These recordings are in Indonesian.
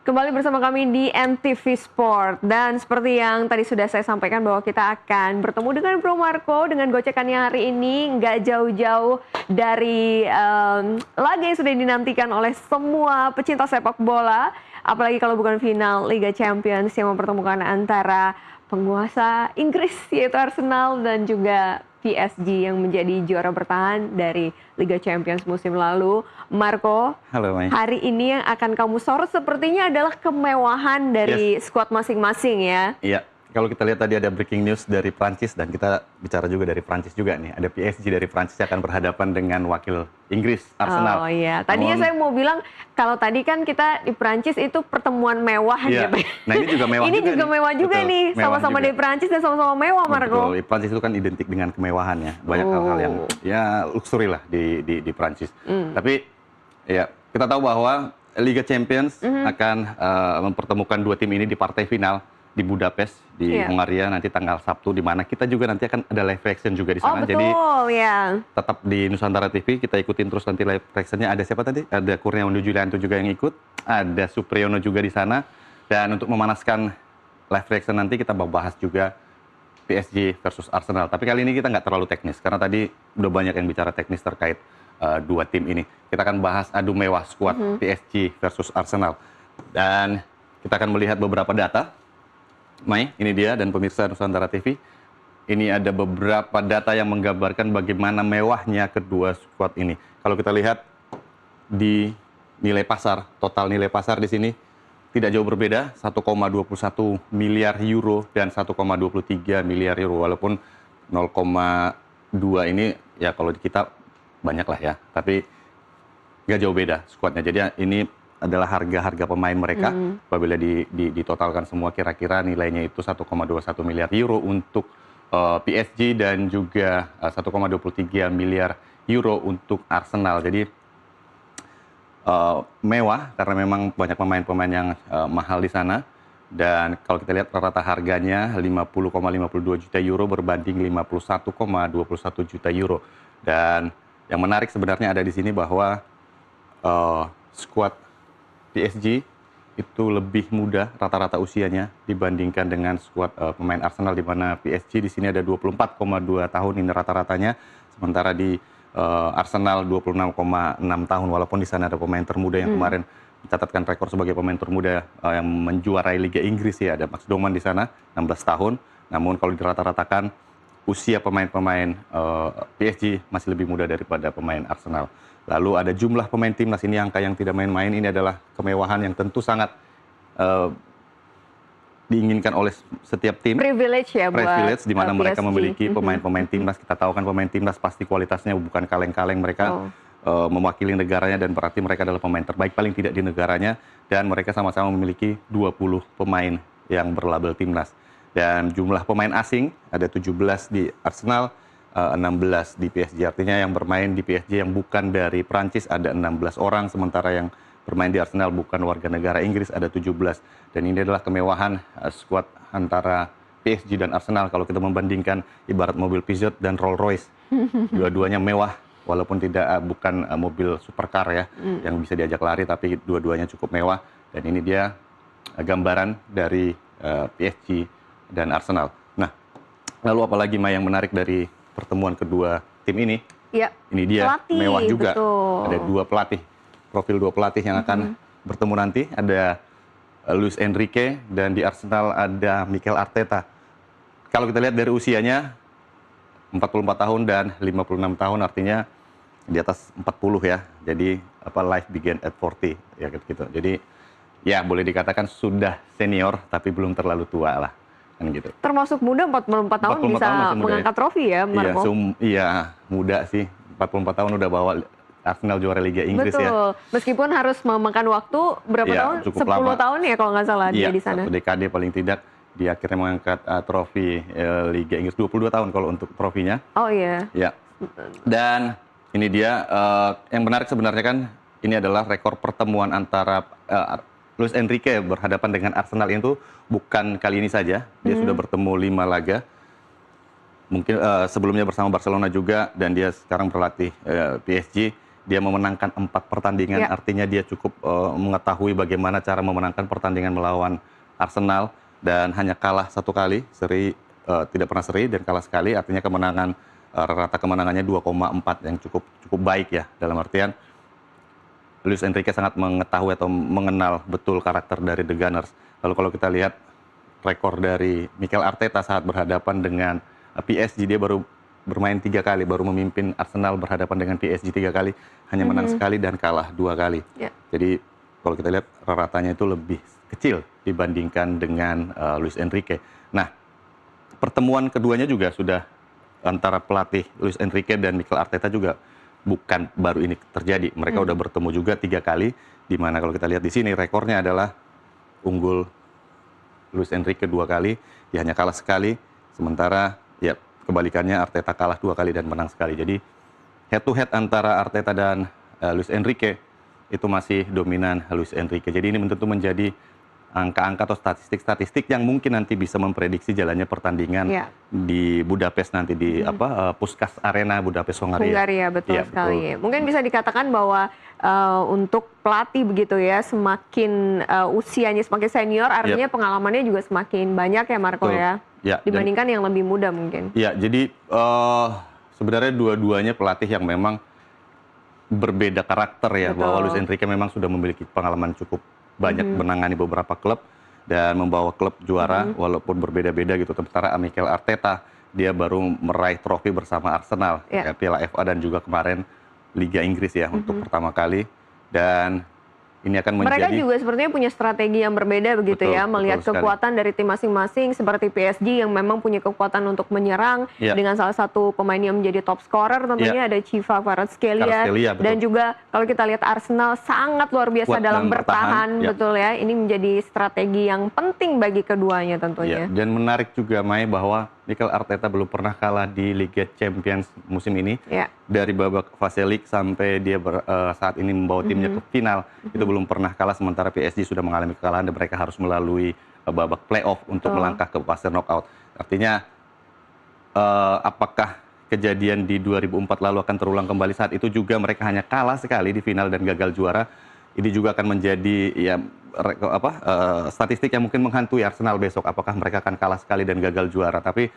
Kembali bersama kami di NTV Sport. Dan seperti yang tadi sudah saya sampaikan bahwa kita akan bertemu dengan Bro Marco dengan gocekannya hari ini. Nggak jauh-jauh dari laga yang sudah dinantikan oleh semua pecinta sepak bola. Apalagi kalau bukan final Liga Champions yang mempertemukan antara penguasa Inggris yaitu Arsenal dan juga PSG yang menjadi juara bertahan dari Liga Champions musim lalu. Marco, Halo, Mai. hari ini yang akan kamu sorot sepertinya adalah kemewahan dari skuad masing-masing ya. Iya, kalau kita lihat tadi ada breaking news dari Prancis dan kita bicara juga dari Prancis juga nih. Ada PSG dari Prancis yang akan berhadapan dengan wakil Inggris, Arsenal. Oh iya, tadinya saya mau bilang kalau tadi kan kita di Prancis itu pertemuan mewah gitu. Nah ini juga mewah ini juga juga nih. mewah juga Betul, nih, mewah sama-sama juga. dari Prancis dan sama-sama mewah, Marco. Betul, Prancis itu kan identik dengan kemewahan ya. Banyak hal-hal yang ya luxury lah di Prancis. Tapi ya kita tahu bahwa Liga Champions akan mempertemukan dua tim ini di partai final di Budapest di Hungaria nanti tanggal Sabtu, di mana kita juga nanti akan ada live reaction juga di sana. Oh betul, Jadi ya. tetap di Nusantara TV kita ikutin terus nanti live reactionnya. Ada siapa tadi? Ada Kurniawan Julianto juga yang ikut, ada Supriyono juga di sana. Dan untuk memanaskan live reaction nanti kita bahas juga PSG versus Arsenal. Tapi kali ini kita nggak terlalu teknis karena tadi udah banyak yang bicara teknis terkait dua tim ini. Kita akan bahas adu mewah skuad PSG versus Arsenal. Dan kita akan melihat beberapa data. Mai, ini dia dan pemirsa Nusantara TV. Ini ada beberapa data yang menggambarkan bagaimana mewahnya kedua skuad ini. Kalau kita lihat di nilai pasar, total nilai pasar di sini tidak jauh berbeda, 1,21 miliar euro dan 1,23 miliar euro. Walaupun 0,2 ini ya kalau di kita banyak lah ya, tapi nggak jauh beda skuadnya. Jadi ini adalah harga-harga pemain mereka. Apabila ditotalkan semua kira-kira nilainya itu 1,21 miliar euro untuk PSG dan juga 1,23 miliar euro untuk Arsenal. Jadi mewah karena memang banyak pemain-pemain yang mahal di sana. Dan kalau kita lihat rata harganya 50,52 juta euro berbanding 51,21 juta euro. Dan yang menarik sebenarnya ada di sini bahwa skuad PSG itu lebih muda rata-rata usianya dibandingkan dengan skuad pemain Arsenal, di mana PSG di sini ada 24,2 tahun ini rata-ratanya, sementara di Arsenal 26,6 tahun, walaupun di sana ada pemain termuda yang kemarin mencatatkan rekor sebagai pemain termuda yang menjuarai Liga Inggris ya, ada Max Doman di sana 16 tahun. Namun kalau dirata-ratakan usia pemain-pemain PSG masih lebih muda daripada pemain Arsenal. Lalu ada jumlah pemain timnas, ini angka yang tidak main-main. Ini adalah kemewahan yang tentu sangat diinginkan oleh setiap tim. Privilege ya buat Privilege di mana mereka PSG. memiliki pemain-pemain timnas. Kita tahu kan pemain timnas pasti kualitasnya bukan kaleng-kaleng. Mereka mewakili negaranya dan berarti mereka adalah pemain terbaik paling tidak di negaranya. Dan mereka sama-sama memiliki 20 pemain yang berlabel timnas. Dan jumlah pemain asing ada 17 di Arsenal, 16 di PSG. Artinya yang bermain di PSG yang bukan dari Prancis ada 16 orang, sementara yang bermain di Arsenal bukan warga negara Inggris ada 17. Dan ini adalah kemewahan skuad antara PSG dan Arsenal. Kalau kita membandingkan ibarat mobil Peugeot dan Rolls Royce, dua-duanya mewah walaupun bukan mobil supercar ya yang bisa diajak lari, tapi dua-duanya cukup mewah. Dan ini dia gambaran dari PSG dan Arsenal. Nah, lalu apalagi Mai yang menarik dari pertemuan kedua tim ini? Ya, ini dia pelatih, mewah juga. Betul. Ada profil dua pelatih yang akan bertemu nanti. Ada Luis Enrique dan di Arsenal ada Mikel Arteta. Kalau kita lihat dari usianya 44 tahun dan 56 tahun, artinya di atas 40 ya. Jadi life begin at 40 ya gitu. Jadi ya boleh dikatakan sudah senior tapi belum terlalu tua lah. Gitu. Termasuk muda, 44 tahun 44 bisa tahun mengangkat trofi ya, Marco? Iya, muda sih. 44 tahun udah bawa Arsenal juara Liga Inggris. Betul. Ya. Meskipun harus memakan waktu berapa tahun? 10 lama. Tahun ya kalau nggak salah dia di sana. 1 dekade paling tidak. Dia akhirnya mengangkat trofi Liga Inggris. 22 tahun kalau untuk trofinya. Oh iya. Ya. Dan ini dia yang menarik sebenarnya kan, ini adalah rekor pertemuan antara Luis Enrique berhadapan dengan Arsenal itu bukan kali ini saja. Dia sudah bertemu 5 laga. Mungkin sebelumnya bersama Barcelona juga, dan dia sekarang berlatih PSG. dia memenangkan 4 pertandingan, artinya dia cukup mengetahui bagaimana cara memenangkan pertandingan melawan Arsenal, dan hanya kalah 1 kali, tidak pernah seri dan kalah sekali, artinya kemenangan rata kemenangannya 2,4 yang cukup baik ya, dalam artian Luis Enrique sangat mengetahui atau mengenal betul karakter dari The Gunners. Lalu kalau kita lihat rekor dari Mikel Arteta saat berhadapan dengan PSG, dia baru bermain 3 kali, baru memimpin Arsenal berhadapan dengan PSG 3 kali, hanya menang sekali dan kalah 2 kali. Jadi kalau kita lihat ratanya itu lebih kecil dibandingkan dengan Luis Enrique. Nah, pertemuan keduanya juga sudah antara pelatih Luis Enrique dan Mikel Arteta juga bukan baru ini terjadi. Mereka udah bertemu juga 3 kali, di mana kalau kita lihat di sini rekornya adalah unggul Luis Enrique 2 kali, dia hanya kalah sekali, sementara ya kebalikannya Arteta kalah 2 kali dan menang sekali. Jadi head to head antara Arteta dan Luis Enrique itu masih dominan Luis Enrique. Jadi ini tentu menjadi angka-angka atau statistik-statistik yang mungkin nanti bisa memprediksi jalannya pertandingan di Budapest nanti, di Puskás Arena Budapest, Hongaria. Hungaria, betul sekali. Mungkin bisa dikatakan bahwa untuk pelatih begitu ya, semakin usianya semakin senior, artinya pengalamannya juga semakin banyak ya Marco ya, dibandingkan yang lebih muda mungkin. Ya, jadi sebenarnya dua-duanya pelatih yang memang berbeda karakter ya, bahwa Luis Enrique memang sudah memiliki pengalaman cukup banyak menangani beberapa klub dan membawa klub juara walaupun berbeda-beda gitu. Sementara Mikel Arteta dia baru meraih trofi bersama Arsenal, ya, Piala FA dan juga kemarin Liga Inggris ya untuk pertama kali, dan ini akan menjadi... Mereka juga sepertinya punya strategi yang berbeda begitu ya, melihat kekuatan dari tim masing-masing, seperti PSG yang memang punya kekuatan untuk menyerang dengan salah satu pemain yang menjadi top scorer tentunya ada Chiva Kvaratskhelia, dan juga kalau kita lihat Arsenal sangat luar biasa dalam bertahan, betul ya, ini menjadi strategi yang penting bagi keduanya tentunya. Dan menarik juga Mai bahwa Mikel Arteta belum pernah kalah di Liga Champions musim ini. Dari babak fase League sampai dia saat ini membawa timnya ke final, itu belum pernah kalah, sementara PSG sudah mengalami kekalahan dan mereka harus melalui babak playoff untuk melangkah ke fase knockout. Artinya apakah kejadian di 2004 lalu akan terulang kembali? Saat itu juga mereka hanya kalah sekali di final dan gagal juara. Ini juga akan menjadi statistik yang mungkin menghantui Arsenal besok. Apakah mereka akan kalah sekali dan gagal juara? Tapi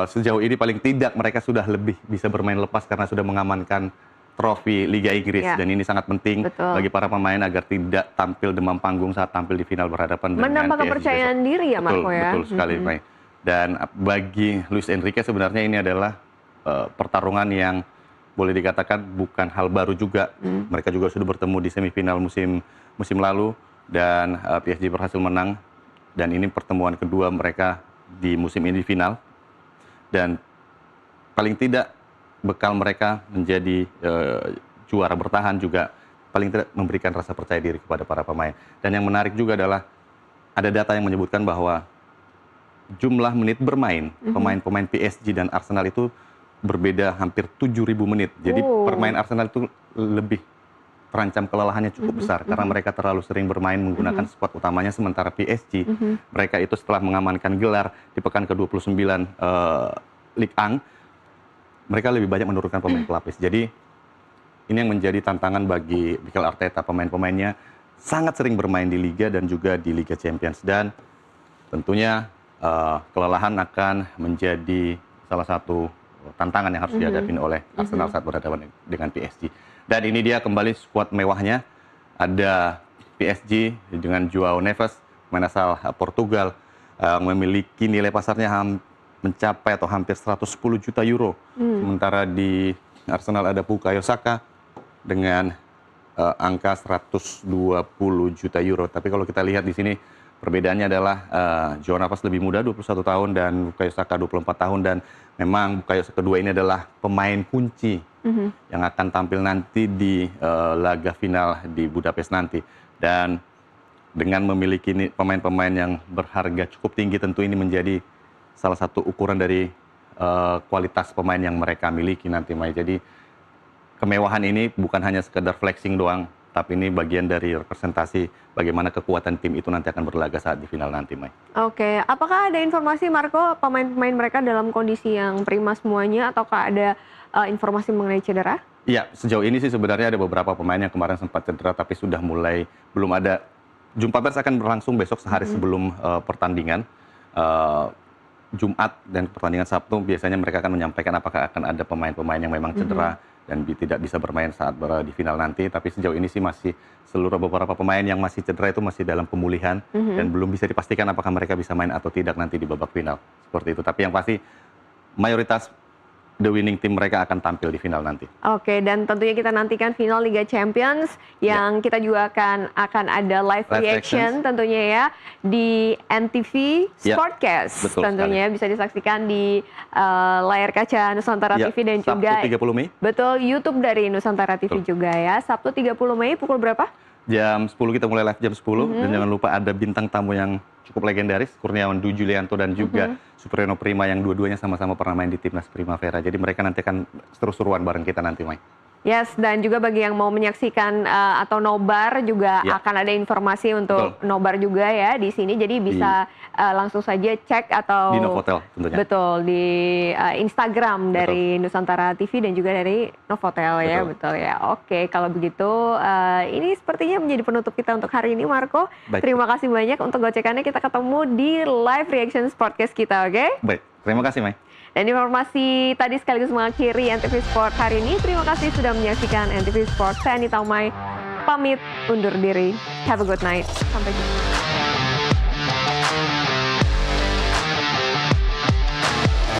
sejauh ini paling tidak mereka sudah lebih bisa bermain lepas karena sudah mengamankan trofi Liga Inggris, dan ini sangat penting bagi para pemain agar tidak tampil demam panggung saat tampil di final berhadapan dengan PSG. Menambah kepercayaan diri ya Marco ya. Betul sekali, Mai. Dan bagi Luis Enrique sebenarnya ini adalah pertarungan yang boleh dikatakan bukan hal baru juga. Mereka juga sudah bertemu di semifinal musim lalu dan PSG berhasil menang, dan ini pertemuan kedua mereka di musim ini di final, dan paling tidak bekal mereka menjadi juara bertahan juga paling tidak memberikan rasa percaya diri kepada para pemain. Dan yang menarik juga adalah ada data yang menyebutkan bahwa jumlah menit bermain pemain-pemain PSG dan Arsenal itu berbeda hampir 7.000 menit. Jadi permain Arsenal itu lebih terancam kelelahannya cukup besar karena mereka terlalu sering bermain menggunakan skuad utamanya, sementara PSG mereka itu setelah mengamankan gelar di pekan ke-29 Ligue 1, mereka lebih banyak menurunkan pemain pelapis. Jadi ini yang menjadi tantangan bagi Mikel Arteta. Pemain-pemainnya sangat sering bermain di Liga dan juga di Liga Champions, dan tentunya kelelahan akan menjadi salah satu tantangan yang harus dihadapi oleh Arsenal saat berhadapan dengan PSG. Dan ini dia kembali skuad mewahnya. Ada PSG dengan Joao Neves, pemain asal Portugal, memiliki nilai pasarnya mencapai atau hampir 110 juta euro. Sementara di Arsenal ada Bukayo Saka dengan angka 120 juta euro. Tapi kalau kita lihat di sini perbedaannya adalah Joao Neves lebih muda, 21 tahun, dan Bukayo Saka 24 tahun, dan memang Bukayo Saka kedua ini adalah pemain kunci yang akan tampil nanti di laga final di Budapest nanti. Dan dengan memiliki pemain-pemain yang berharga cukup tinggi, tentu ini menjadi salah satu ukuran dari kualitas pemain yang mereka miliki nanti, Mai. Jadi kemewahan ini bukan hanya sekedar flexing doang, tapi ini bagian dari representasi bagaimana kekuatan tim itu nanti akan berlaga saat di final nanti, Mai. Oke, apakah ada informasi Marco pemain-pemain mereka dalam kondisi yang prima semuanya, ataukah ada informasi mengenai cedera? Iya, sejauh ini sih sebenarnya ada beberapa pemain yang kemarin sempat cedera tapi sudah mulai belum ada. Jumpa pers akan berlangsung besok sehari sebelum pertandingan. Jumat dan pertandingan Sabtu biasanya mereka akan menyampaikan apakah akan ada pemain-pemain yang memang cedera dan tidak bisa bermain saat di final nanti. Tapi sejauh ini sih masih beberapa pemain yang masih cedera itu masih dalam pemulihan dan belum bisa dipastikan apakah mereka bisa main atau tidak nanti di babak final. Seperti itu. Tapi yang pasti mayoritas the winning team mereka akan tampil di final nanti. Oke, dan tentunya kita nantikan final Liga Champions yang kita juga akan ada live reaction tentunya ya di NTV Sportcast. Betul tentunya sekali. bisa disaksikan di layar kaca Nusantara TV dan Sabtu juga 30 Mei. Betul, YouTube dari Nusantara TV juga ya. Sabtu 30 Mei pukul berapa? Jam 10 kita mulai live jam 10 dan jangan lupa ada bintang tamu yang cukup legendaris, Kurniawan Dwi Julianto dan juga Supriyono Prima yang dua-duanya sama-sama pernah main di Timnas Primavera. Jadi mereka nanti akan seru-seruan bareng kita nanti, Mai. Yes, dan juga bagi yang mau menyaksikan atau nobar juga akan ada informasi untuk nobar juga ya di sini. Jadi bisa langsung saja cek atau di Novotel tentunya. Betul, di Instagram dari Nusantara TV dan juga dari Novotel ya, betul ya. Oke, kalau begitu ini sepertinya menjadi penutup kita untuk hari ini, Marco. Baik. Terima kasih banyak untuk gocekannya. Kita ketemu di live reaction Sportcast kita, oke? Baik, terima kasih, Mai. Dan informasi tadi sekaligus mengakhiri NTV Sport hari ini. Terima kasih sudah menyaksikan NTV Sport. Saya Anita Umay, pamit undur diri. Have a good night. Sampai jumpa.